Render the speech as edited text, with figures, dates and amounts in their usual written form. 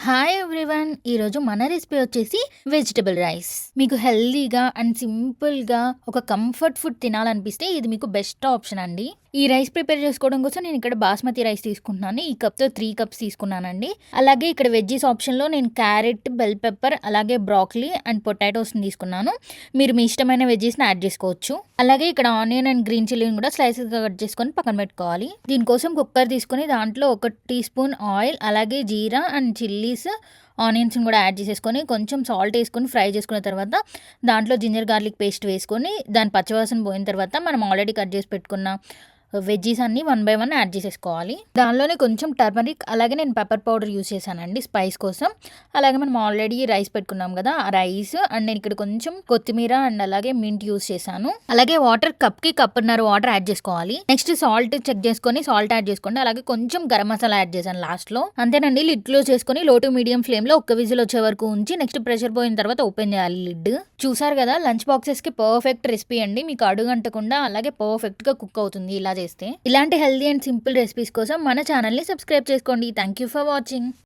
Hi everyone! ఈరోజు మన recipe వచ్చేసి వెజిటబుల్ రైస్. మీకు హెల్తీగా అండ్ సింపుల్‌గా ఒక కంఫర్ట్ ఫుడ్ తినాలనిపిస్తే ఇది మీకు బెస్ట్ ఆప్షన్ అండి. ఈ రైస్ ప్రిపేర్ చేసుకోవడం కోసం నేను ఇక్కడ బాస్మతి రైస్ తీసుకుంటున్నాను. ఈ కప్‌తో 3 కప్స్ తీసుకున్నానండి. అలాగే ఇక్కడ వెజ్జీస్ ఆప్షన్‌లో నేను క్యారెట్, బెల్ పెప్పర్, అలాగే బ్రోకలీ అండ్ పొటాటోస్‌ని తీసుకున్నాను. మీరు మీ ఇష్టమైన వెజ్జీస్‌ని యాడ్ చేసుకోవచ్చు. అలాగే ఇక్కడ ఆనియన్ అండ్ గ్రీన్ చిల్లీని కూడా స్లైసెస్‌గా కట్ చేసుకొని పక్కన పెట్టుకోవాలి. దీనికోసం కుక్కర్ తీసుకొని దాంట్లో 1 టీ స్పూన్ ఆయిల్, అలాగే జీరా అండ్ చిల్లీస్, ఆనియన్స్‌ని కూడా యాడ్ చేసేసుకొని కొంచెం సాల్ట్ వేసుకొని ఫ్రై చేసుకున్న తర్వాత దాంట్లో జింజర్ గార్లిక్ పేస్ట్ వేసుకొని దాని పచ్చివాసన పోయిన తర్వాత మనం ఆల్రెడీ కట్ చేసి పెట్టుకున్న వెజ్జీస్ అన్నీ 1 బై 1 యాడ్ చేసేసుకోవాలి. దానిలోనే కొంచెం టర్మరిక్, అలాగే నేను పెప్పర్ పౌడర్ యూస్ చేశానండి స్పైస్ కోసం. అలాగే మనం ఆల్రెడీ రైస్ పెట్టుకున్నాం కదా, ఆ రైస్ అండ్ నేను ఇక్కడ కొంచెం కొత్తిమీర అండ్ అలాగే మింట్ యూస్ చేశాను. అలాగే వాటర్ కప్‌కి కప్పున్నర వాటర్ యాడ్ చేసుకోవాలి. నెక్స్ట్ సాల్ట్ చెక్ చేసుకొని సాల్ట్ యాడ్ చేసుకోండి. అలాగే కొంచెం గరం మసాలా యాడ్ చేశాను లాస్ట్‌లో. అంతేనండి. లిడ్ క్లోజ్ చేసుకొని లో టు మీడియం ఫ్లేమ్‌లో ఒక్క విజిల్ వచ్చే వరకు ఉంచి నెక్స్ట్ ప్రెషర్ పోయిన తర్వాత ఓపెన్ చేయాలి లిడ్. చూసారు కదా, లంచ్ బాక్సెస్‌కి పర్ఫెక్ట్ రెసిపీ అండి. మీకు అడుగంటకుండా అలాగే పర్ఫెక్ట్‌గా కుక్ అవుతుంది ఇలా చేస్తే. ఇలాంటి హెల్తీ అండ్ సింపుల్ రెసిపీస్ కోసం మన ఛానల్ని సబ్స్క్రైబ్ చేసుకోండి. Thank you for watching.